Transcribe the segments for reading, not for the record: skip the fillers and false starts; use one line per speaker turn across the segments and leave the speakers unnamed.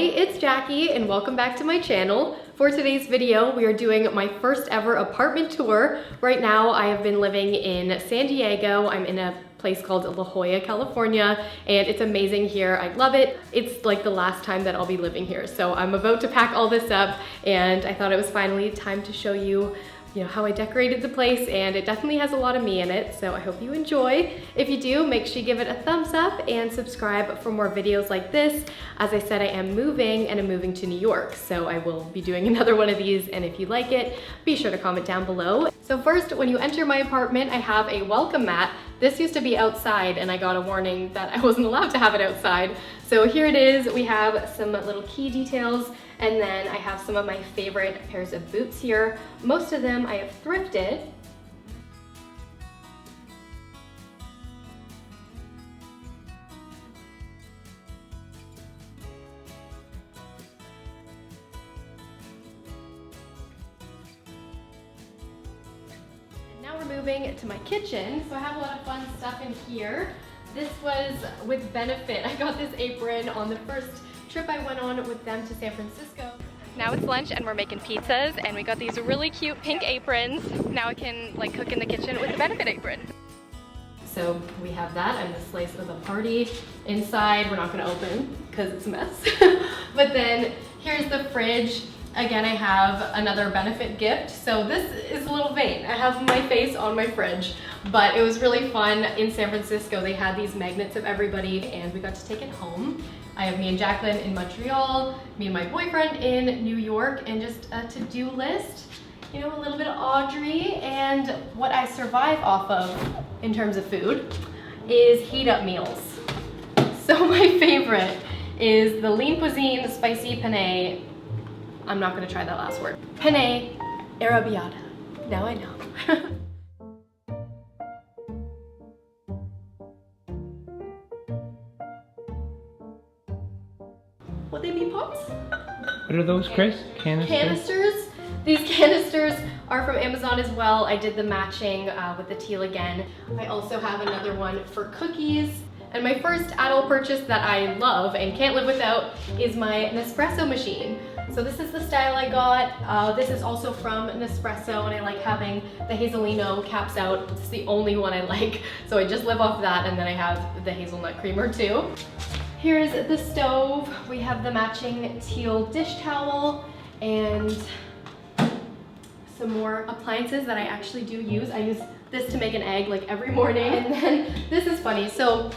it's Jackie and welcome back to my channel. For today's video, we are doing my first ever apartment tour. Right now, I have been living in San Diego. I'm in a place called La Jolla, California, and it's amazing here. I love it. It's like the last time that I'll be living here. So I'm about to pack all this up, and I thought it was finally time to show you how I decorated the place, and it definitely has a lot of me in it, so I hope you enjoy. If you do, make sure you give it a thumbs up and subscribe for more videos like this. As I said, I am moving, and I'm moving to New York, so I will be doing another one of these, and if you like it, be sure to comment down below. So first, when you enter my apartment, I have a welcome mat. This used to be outside, and I got a warning that I wasn't allowed to have it outside. So here it is. We have some little key details, and then I have some of my favorite pairs of boots here. Most of them I have thrifted. And now we're moving to my kitchen. So I have a lot of fun stuff in here. This was with benefit. I got this apron on the first trip I went on with them to San Francisco. Now it's lunch and we're making pizzas, and we got these really cute pink aprons. Now I can cook in the kitchen with the benefit apron. So we have that and the slice of the party. Inside we're not gonna open because it's a mess. But then here's the fridge. Again, I have another benefit gift. So this is a little vain. I have my face on my fridge, but it was really fun. In San Francisco, they had these magnets of everybody, and we got to take it home. I have me and Jacqueline in Montreal, me and my boyfriend in New York, and just a to-do list, a little bit of Audrey. And what I survive off of in terms of food is heat up meals. So my favorite is the Lean Cuisine Spicy Penne. I'm not gonna try that last word. Penne arrabbiata. Now I know. Would they be pops?
What are those, Chris?
Canisters? These canisters are from Amazon as well. I did the matching with the teal again. I also have another one for cookies. And my first adult purchase that I love and can't live without is my Nespresso machine. So this is the style I got. This is also from Nespresso, and I like having the Hazelino caps out. It's the only one I like. So I just live off that, and then I have the hazelnut creamer too. Here's the stove. We have the matching teal dish towel and some more appliances that I actually do use. I use this to make an egg every morning. And then this is funny. So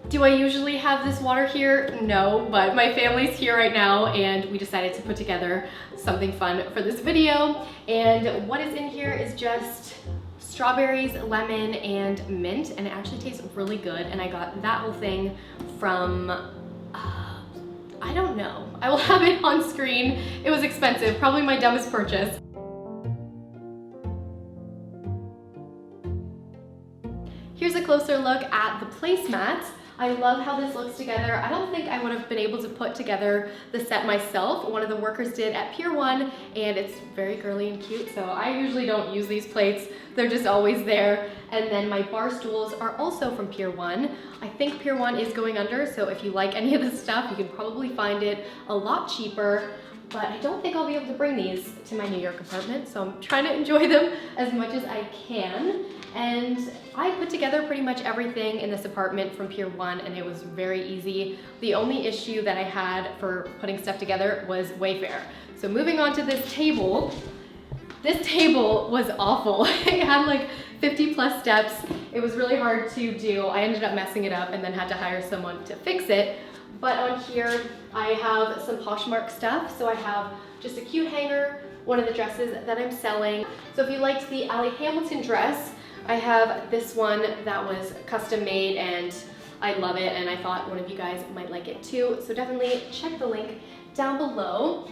do I usually have this water here? No, but my family's here right now, and we decided to put together something fun for this video. And what is in here is just strawberries, lemon, and mint, and it actually tastes really good. And I got that whole thing from, I don't know. I will have it on screen. It was expensive, probably my dumbest purchase. Here's a closer look at the placemats. I love how this looks together. I don't think I would have been able to put together the set myself. One of the workers did at Pier 1, and it's very girly and cute, so I usually don't use these plates. They're just always there. And then my bar stools are also from Pier 1. I think Pier 1 is going under, so if you like any of this stuff, you can probably find it a lot cheaper. But I don't think I'll be able to bring these to my New York apartment, so I'm trying to enjoy them as much as I can. And I put together pretty much everything in this apartment from Pier 1, and it was very easy. The only issue that I had for putting stuff together was Wayfair. So moving on to this table was awful. It had 50 plus steps. It was really hard to do. I ended up messing it up and then had to hire someone to fix it. But on here, I have some POSHMARK stuff. So I have just a cute hanger, one of the dresses that I'm selling. So if you liked the Allie Hamilton dress, I have this one that was custom made, and I love it, and I thought one of you guys might like it too. So definitely check the link down below.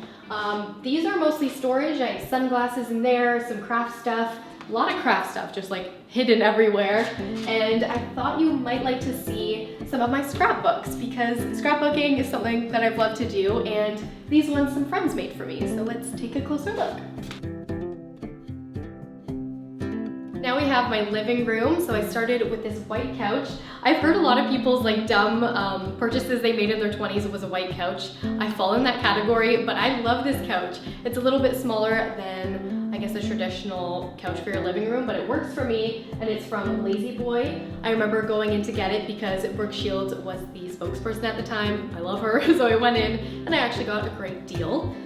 These are mostly storage. I have sunglasses in there, some craft stuff, a lot of craft stuff just hidden everywhere. And I thought you might like to see some of my scrapbooks, because scrapbooking is something that I've loved to do, and these ones some friends made for me. So let's take a closer look. Now we have my living room. So I started with this white couch. I've heard a lot of people's like dumb purchases they made in their 20s was a white couch. I fall in that category, but I love this couch. It's a little bit smaller than I guess a traditional couch for your living room, but it works for me, and it's from Lazy Boy. I remember going in to get it because Brooke Shields was the spokesperson at the time. I love her, so I went in and I actually got a great deal.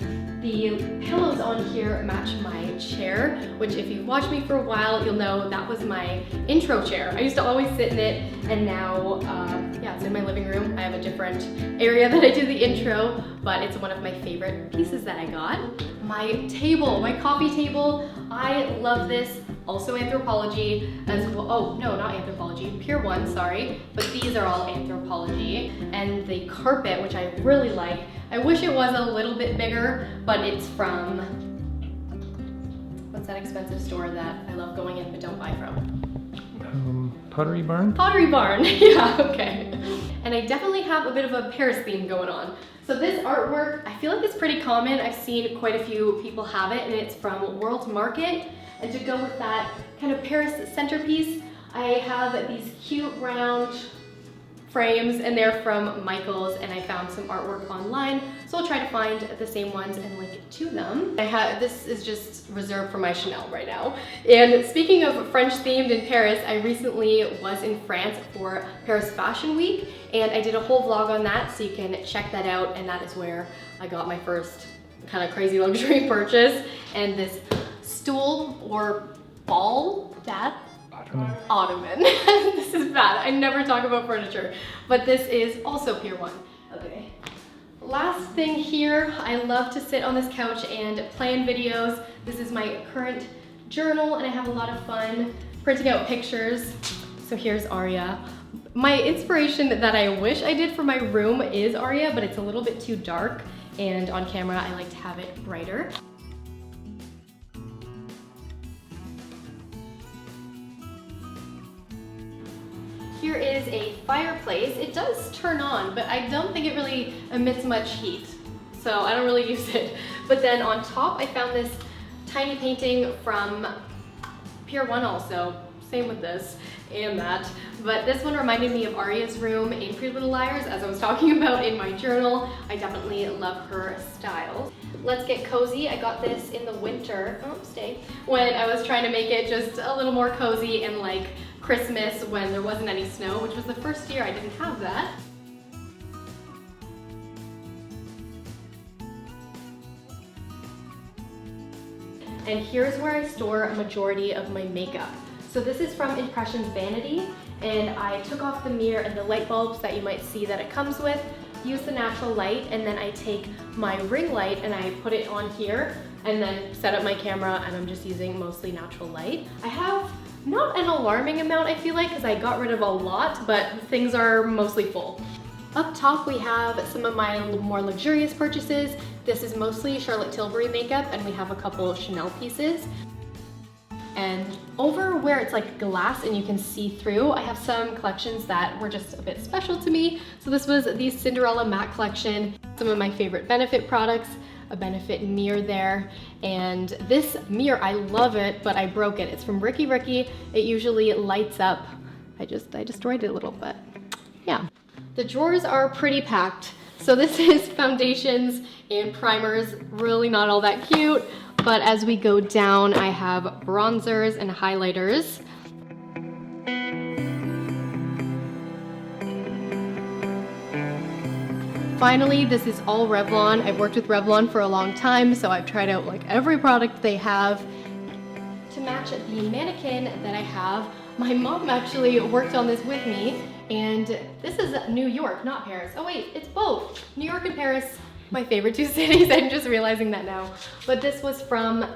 The pillows on here match my chair, which if you've watched me for a while, you'll know that was my intro chair. I used to always sit in it, and now, yeah, it's in my living room. I have a different area that I do the intro, but it's one of my favorite pieces that I got. My table, my coffee table, I love this. Also Anthropologie as well. Oh, no, not Anthropologie, Pier 1, sorry. But these are all Anthropologie. And the carpet, which I really like. I wish it was a little bit bigger, but it's from, what's that expensive store that I love going in but don't buy from?
Pottery Barn?
Pottery Barn, yeah, okay. And I definitely have a bit of a Paris theme going on. So this artwork, I feel like it's pretty common. I've seen quite a few people have it, and it's from World Market. And to go with that kind of Paris centerpiece, I have these cute round frames, and they're from Michaels, and I found some artwork online, so I'll try to find the same ones and link to them. This is just reserved for my Chanel right now. And speaking of French themed in Paris, I recently was in France for Paris Fashion Week, and I did a whole vlog on that, so you can check that out, and that is where I got my first kind of crazy luxury purchase. And this stool or ball, Dad? Ottoman. This is bad. I never talk about furniture, but this is also Pier 1. Okay. Last thing here, I love to sit on this couch and plan videos. This is my current journal, and I have a lot of fun printing out pictures. So here's Aria. My inspiration that I wish I did for my room is Aria, but it's a little bit too dark, and on camera I like to have it brighter. Here is a fireplace. It does turn on, but I don't think it really emits much heat, so I don't really use it. But then on top, I found this tiny painting from Pier 1 also. Same with this and that. But this one reminded me of Aria's room in Pretty Little Liars, as I was talking about in my journal. I definitely love her style. Let's get cozy. I got this in the winter, when I was trying to make it just a little more cozy and like Christmas when there wasn't any snow, which was the first year I didn't have that. And here's where I store a majority of my makeup. So this is from Impressions Vanity, and I took off the mirror and the light bulbs that you might see that it comes with, use the natural light, and then I take my ring light and I put it on here and then set up my camera, and I'm just using mostly natural light. I have not an alarming amount, I feel like, because I got rid of a lot, but things are mostly full. Up top we have some of my more luxurious purchases. This is mostly Charlotte Tilbury makeup, and we have a couple of Chanel pieces. And over where it's like glass and you can see through, I have some collections that were just a bit special to me. So this was the Cinderella matte collection, some of my favorite Benefit products, a Benefit mirror there, and this mirror, I love it, but I broke it. It's from Ricky Ricky. It usually lights up. I destroyed it a little bit. Yeah. The drawers are pretty packed. So this is foundations and primers, really not all that cute, but as we go down, I have bronzers and highlighters. Finally, this is all Revlon. I've worked with Revlon for a long time, so I've tried out like every product they have. To match the mannequin that I have, my mom actually worked on this with me, and this is New York, not Paris. Oh wait, it's both. New York and Paris, my favorite two cities. I'm just realizing that now. But this was from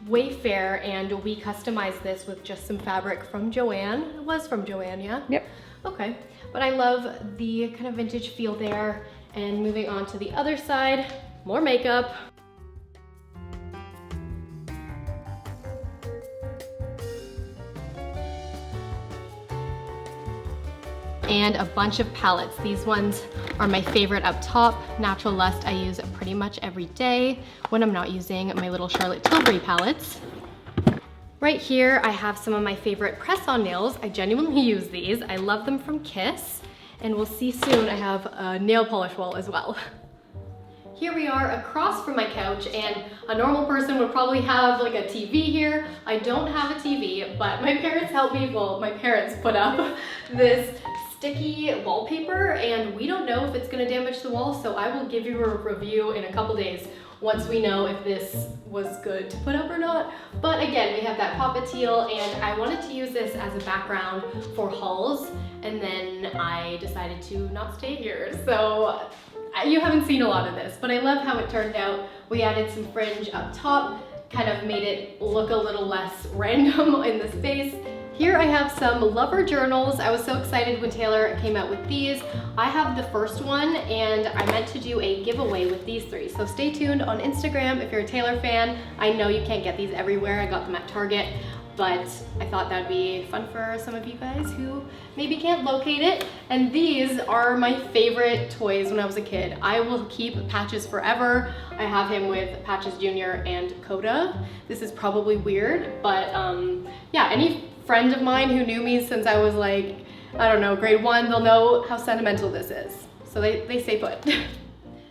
Wayfair, and we customized this with just some fabric from Joann. It was from Joann, yeah? Yep. Okay, but I love the kind of vintage feel there. And moving on to the other side, more makeup. And a bunch of palettes. These ones are my favorite up top. Natural Lust I use pretty much every day when I'm not using my little Charlotte Tilbury palettes. Right here, I have some of my favorite press-on nails. I genuinely use these. I love them from Kiss. And we'll see soon, I have a nail polish wall as well. Here we are across from my couch, and a normal person would probably have like a TV here. I don't have a TV, but my parents helped me, well, my parents put up this sticky wallpaper, and we don't know if it's gonna damage the wall, so I will give you a review in a couple days once we know if this was good to put up or not. But again, we have that papa teal, and I wanted to use this as a background for hauls, and then I decided to not stay here. So you haven't seen a lot of this, but I love how it turned out. We added some fringe up top, kind of made it look a little less random in the space. Here I have some lover journals. I was so excited when Taylor came out with these. I have the first one, and I meant to do a giveaway with these three. So stay tuned on Instagram if you're a Taylor fan. I know you can't get these everywhere. I got them at Target, but I thought that'd be fun for some of you guys who maybe can't locate it. And these are my favorite toys when I was a kid. I will keep Patches forever. I have him with Patches Jr. and Coda. This is probably weird, but yeah, any friend of mine who knew me since I was like, I don't know, grade 1, they'll know how sentimental this is. So they stay put.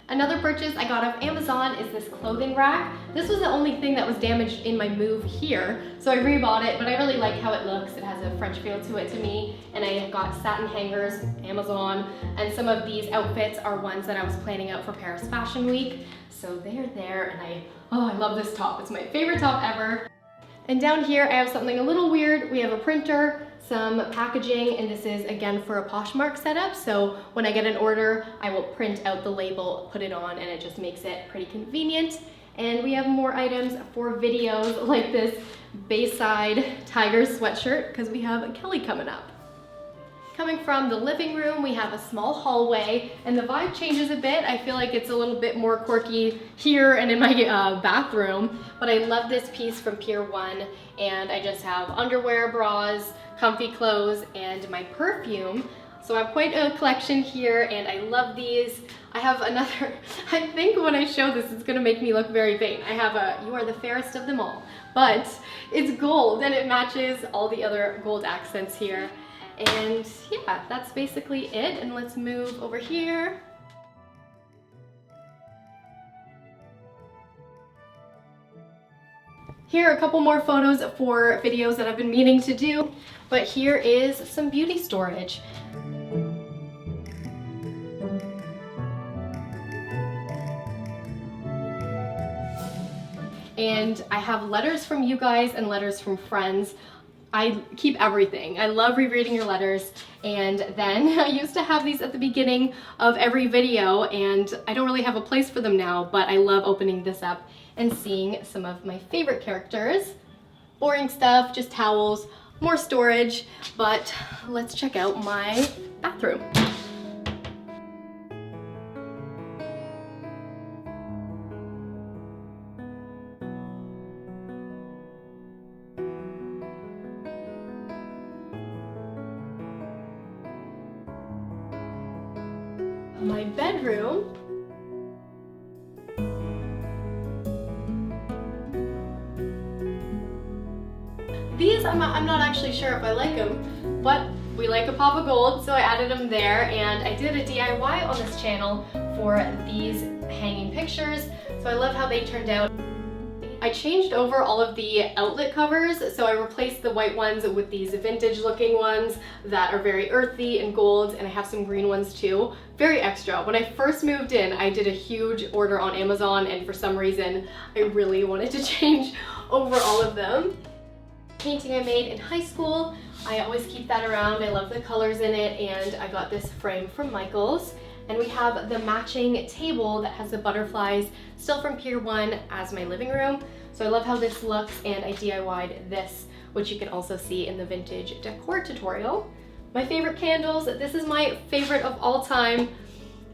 Another purchase I got off Amazon is this clothing rack. This was the only thing that was damaged in my move here, so I rebought it, but I really like how it looks. It has a French feel to it to me, and I got satin hangers, Amazon, and some of these outfits are ones that I was planning out for Paris Fashion Week. So they're there, and I love this top. It's my favorite top ever. And down here, I have something a little weird. We have a printer, some packaging, and this is again for a POSHMARK setup. So when I get an order, I will print out the label, put it on, and it just makes it pretty convenient. And we have more items for videos, like this Bayside Tiger sweatshirt, because we have Kelly coming up. Coming from the living room, we have a small hallway, and the vibe changes a bit. I feel like it's a little bit more quirky here and in my bathroom, but I love this piece from Pier 1, and I just have underwear, bras, comfy clothes, and my perfume. So I have quite a collection here, and I love these. I have another, I think when I show this, it's gonna make me look very vain. I have a You Are the Fairest of Them All, but it's gold, and it matches all the other gold accents here. And yeah, that's basically it. And let's move over here. Here are a couple more photos for videos that I've been meaning to do, but here is some beauty storage. And I have letters from you guys and letters from friends. I keep everything. I love rereading your letters, and then I used to have these at the beginning of every video, and I don't really have a place for them now, but I love opening this up and seeing some of my favorite characters. Boring stuff, just towels, more storage, but let's check out my bathroom. My bedroom. These, I'm not actually sure if I like them, but we like a pop of gold, so I added them there, and I did a DIY on this channel for these hanging pictures, so I love how they turned out. I changed over all of the outlet covers, so I replaced the white ones with these vintage looking ones that are very earthy and gold, and I have some green ones too. Very extra. When I first moved in, I did a huge order on Amazon, and for some reason, I really wanted to change over all of them. Painting I made in high school, I always keep that around. I love the colors in it, and I got this frame from Michaels. And we have the matching table that has the butterflies, still from Pier 1, as my living room. So I love how this looks, and I DIY'd this, which you can also see in the vintage decor tutorial. My favorite candles, this is my favorite of all time,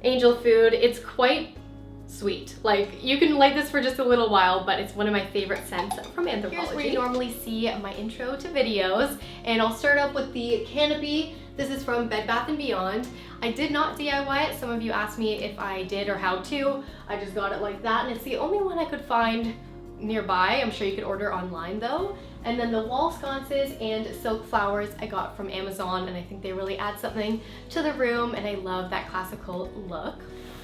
Angel Food. It's quite sweet. Like, you can light this for just a little while, but it's one of my favorite scents from Anthropologie. Here's where you normally see my intro to videos, and I'll start up with the canopy. This is from Bed Bath & Beyond. I did not DIY it. Some of you asked me if I did or how to. I just got it like that, and it's the only one I could find nearby. I'm sure you could order online though. And then the wall sconces and silk flowers I got from Amazon, and I think they really add something to the room, and I love that classical look.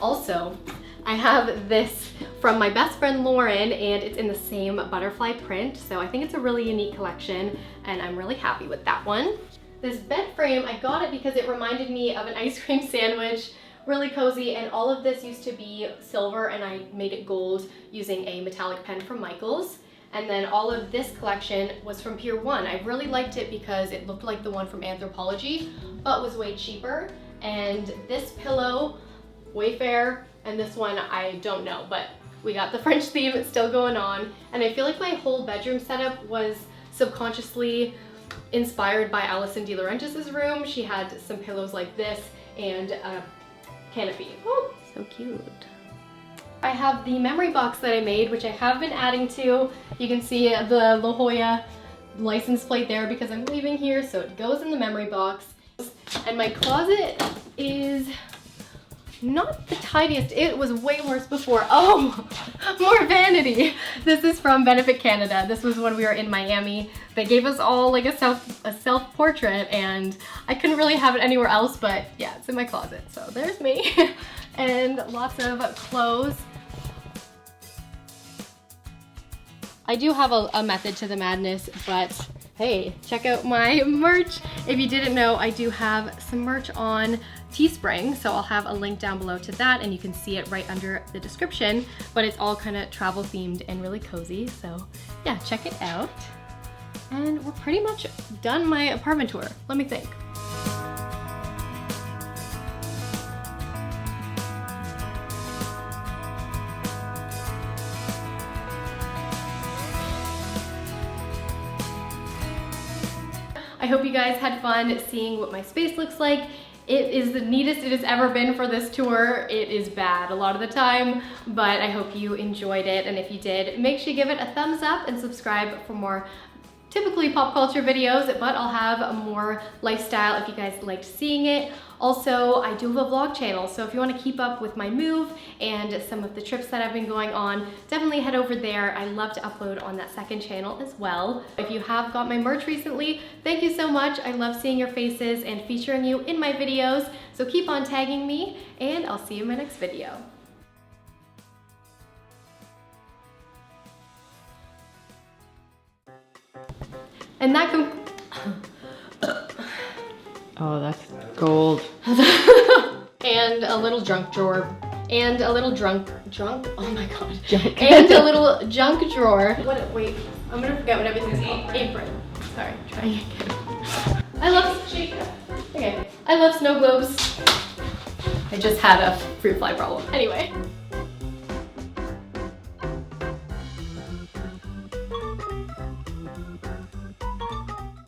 Also, I have this from my best friend Lauren, and it's in the same butterfly print, so I think it's a really unique collection, and I'm really happy with that one. This bed frame, I got it because it reminded me of an ice cream sandwich, really cozy, and all of this used to be silver, and I made it gold using a metallic pen from Michaels. And then all of this collection was from Pier 1. I really liked it because it looked like the one from Anthropologie, but was way cheaper. And this pillow, Wayfair, and this one, I don't know, but we got the French theme still going on. And I feel like my whole bedroom setup was subconsciously inspired by Alison De Laurentiis' room. She had some pillows like this and a canopy. Oh, so cute. I have the memory box that I made, which I have been adding to. You can see the La Jolla license plate there because I'm leaving here, so it goes in the memory box. And my closet is not the tidiest. It was way worse before. Oh, more vanity. This is from Benefit Canada. This was when we were in Miami. They gave us all like a self-portrait, and I couldn't really have it anywhere else, but yeah, it's in my closet. So there's me. And lots of clothes. I do have a method to the madness, but hey, check out my merch. If you didn't know, I do have some merch on Teespring, so I'll have a link down below to that, and you can see it right under the description, but it's all kind of travel themed and really cozy, so yeah, check it out. And we're pretty much done my apartment tour. Let me think. I hope you guys had fun seeing what my space looks like. It is the neatest it has ever been for this tour. It is bad a lot of the time, but I hope you enjoyed it. And if you did, make sure you give it a thumbs up and subscribe for more typically pop culture videos, but I'll have a more lifestyle if you guys liked seeing it. Also, I do have a vlog channel, so if you want to keep up with my move and some of the trips that I've been going on, definitely head over there. I love to upload on that second channel as well. If you have got my merch recently, thank you so much. I love seeing your faces and featuring you in my videos, so keep on tagging me, and I'll see you in my next video. And that
Oh, that's gold.
and a little junk drawer. And a little drunk, oh my god. Junk. And a little junk drawer. Wait, I'm gonna forget what everything's called. Apron. Sorry, trying again. I love snow globes. I just had a fruit fly problem. Anyway.